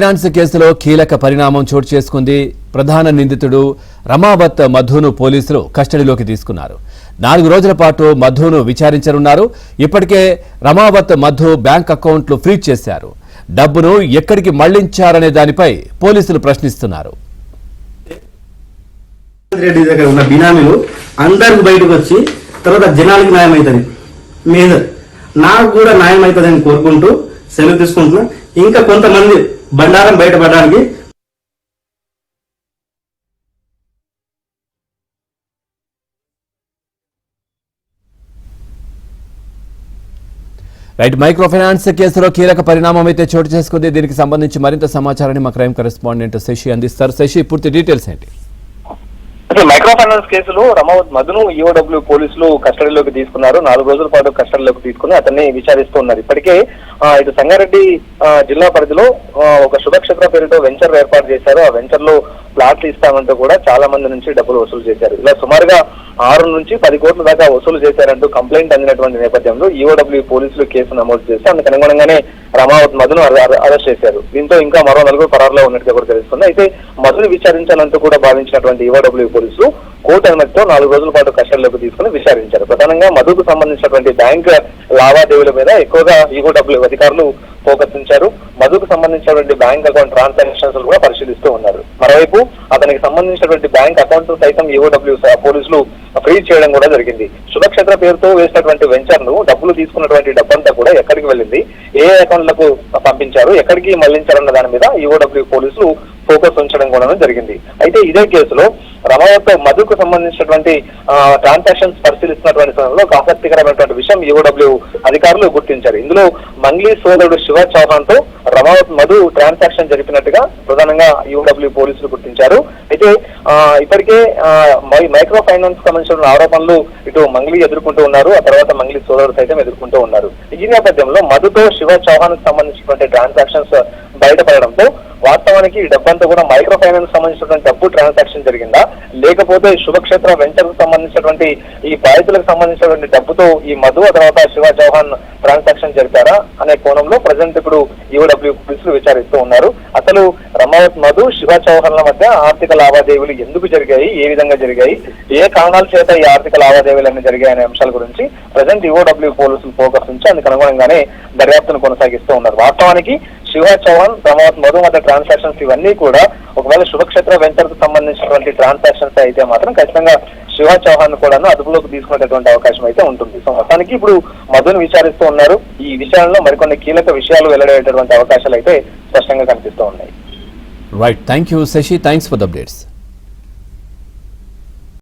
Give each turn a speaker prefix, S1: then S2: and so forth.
S1: Finance కేసులో కీలక పరిణామం చోటు చేసుకుంది. ప్రధాన నిందితుడు రమావత్ మధును పోలీసులు కస్టడీలోకి తీసుకున్నారు. 4 రోజుల పాటు మధును విచారించనున్నారు. ఇప్పటికే రమావత్ మధు బ్యాంక్ అకౌంట్లు ఫ్రీజ్ చేశారు. డబ్బును ఎక్కడికి మళ్లించారనే దానిపై పోలీసులు ప్రశ్నిస్తున్నారు.
S2: రెడ్డి దగ్గర ఉన్న బినామీలు అందరికి బయటకు వచ్చి తర్వాత జనాలకి న్యాయం అవుతుంది, మీద నాకు కూడా న్యాయం అవుతుందని కోరుకుంటూ సెలవు తీసుకుంటున్నా. ఇంకా కొంతమంది బండారం బయటపడడానికి
S1: రైట్. మైక్రో ఫైనాన్స్ కేసులో కీలక పరిణామం అయితే చోటు చేసుకుంది. దీనికి సంబంధించి మరింత సమాచారాన్ని మా క్రైమ్ కరెస్పాండెంట్ శశి అందిస్తారు. శశి, పూర్తి డీటెయిల్స్ ఏంటి?
S3: మైక్రో ఫైనాన్స్ కేసులో రమావత్ మధును ఈఓడబ్ల్యూ పోలీసులు కస్టడీలోకి తీసుకున్నారు. 4 రోజుల పాటు కస్టడీలోకి తీసుకుని అతన్ని విచారిస్తూ ఉన్నారు. ఇప్పటికే ఇటు సంగారెడ్డి జిల్లా పరిధిలో ఒక శుభక్షేత్ర పేరుతో వెంచర్ ఏర్పాటు చేశారు. ఆ వెంచర్ లో ప్లాట్లు ఇస్తామంటూ కూడా చాలా మంది నుంచి డబ్బులు వసూలు చేశారు. ఇలా సుమారుగా 6 నుంచి 10 కోట్ల దాకా వసూలు చేశారంటూ కంప్లైంట్ అందినటువంటి నేపథ్యంలో ఈఓడబ్ల్యూ పోలీసులు కేసు నమోదు చేసి అందుకు అనుగుణంగానే రమావత్ మధును అరెస్ట్ చేశారు. దీంతో ఇంకా మరో 4 పరారులో ఉన్నట్టుగా కూడా తెలుస్తుంది. అయితే మధును విచారించాలంటూ కూడా భావించినటువంటి ఈఓడబ్ల్యూ పోలీసులు కోర్టు అనుమతితో 4 రోజుల పాటు కస్టడీలోకి తీసుకుని విచారించారు. ప్రధానంగా మధుకు సంబంధించినటువంటి బ్యాంక్ లావాదేవీల మీద ఎక్కువగా ఈఓడబ్ల్యూ అధికారులు ఫోకస్ ఉంచారు. మధుకు సంబంధించినటువంటి బ్యాంక్ అకౌంట్ ట్రాన్సాక్షన్స్ కూడా పరిశీలిస్తూ ఉన్నారు. మరోవైపు అతనికి సంబంధించినటువంటి బ్యాంక్ అకౌంట్ సైతం ఈఓడబ్ల్యూ పోలీసులు ఫ్రీజ్ చేయడం కూడా జరిగింది. శుభక్షేత్ర పేరుతో వేసినటువంటి వెంచర్ ను డబ్బులు తీసుకున్నటువంటి డబ్బంతా కూడా ఎక్కడికి వెళ్ళింది, ఏ అకౌంట్లకు పంపించారు, ఎక్కడికి మళ్లించారన్న దాని మీద ఈఓడబ్ల్యూ పోలీసులు ఫోకస్ ఉంచడం కూడా జరిగింది. అయితే ఇదే కేసులో రమావత్ మధుకు సంబంధించినటువంటి ట్రాన్సాక్షన్స్ పరిశీలిస్తున్నటువంటి సమయంలో ఒక ఆసక్తికరమైనటువంటి విషయం ఈఓడబ్ల్యూ అధికారులు గుర్తించారు. ఇందులో మంగ్లీ సోదరుడు శివ చౌహాన్ తో రమావత్ మధు ట్రాన్సాక్షన్ జరిపినట్టుగా ప్రధానంగా ఈఓడబ్ల్యూ పోలీసులు గుర్తించారు. అయితే ఇప్పటికే మైక్రో ఫైనాన్స్ సంబంధించిన ఆరోపణలు ఇటు మంగ్లీ ఎదుర్కొంటూ ఉన్నారు. ఆ తర్వాత మంగ్లీ సోదరుడు సైతం ఎదుర్కొంటూ ఉన్నారు. ఈ నేపథ్యంలో మధుతో శివ చౌహాన్ కు సంబంధించినటువంటి ట్రాన్సాక్షన్స్ బయటపడడంతో వాస్తవానికి ఈ డబ్బంతా కూడా మైక్రో ఫైనాన్స్ సంబంధించినటువంటి డబ్బు ట్రాన్సాక్షన్ జరిగిందా, లేకపోతే శుభక్షేత్ర వెంచర్ కు సంబంధించినటువంటి ఈ బాధితులకు సంబంధించినటువంటి డబ్బుతో ఈ మధు ఆ తర్వాత శివ చౌహాన్ ట్రాన్సాక్షన్ జరిపారా అనే కోణంలో ప్రజెంట్ ఇప్పుడు ఈఓడబ్ల్యూ పోలీసులు విచారిస్తూ ఉన్నారు. అసలు రమావత్ మధు శివ చౌహాన్ల మధ్య ఆర్థిక లావాదేవీలు ఎందుకు జరిగాయి, ఏ విధంగా జరిగాయి, ఏ కారణాల చేత ఈ ఆర్థిక లావాదేవీలన్నీ జరిగాయి అనే అంశాల గురించి ప్రజెంట్ ఈఓడబ్ల్యూ పోలీసులు ఫోకస్ ఉంచి అందుకు అనుగుణంగానే దర్యాప్తును కొనసాగిస్తూ ఉన్నారు. వాస్తవానికి శివ చౌహాన్ రమావత్ మధు మధ్య ట్రాన్సాక్షన్స్ ఇవన్నీ కూడా ఒకవేళ శుభక్షేత్ర వెంచర్ కు సంబంధించినటువంటి ట్రాన్సాక్షన్స్ అయితే మాత్రం ఖచ్చితంగా శివ చౌహాన్ కూడా అదుపులోకి తీసుకునేటటువంటి అవకాశం అయితే ఉంటుంది. సో మొత్తానికి ఇప్పుడు మధును విచారిస్తూ ఉన్నారు. ఈ విషయంలో మరికొన్ని కీలక విషయాలు వెల్లడయ్యేటటువంటి అవకాశాలు అయితే స్పష్టంగా కనిపిస్తూ ఉన్నాయి.
S1: Right, thank you Shashi, thanks for the updates.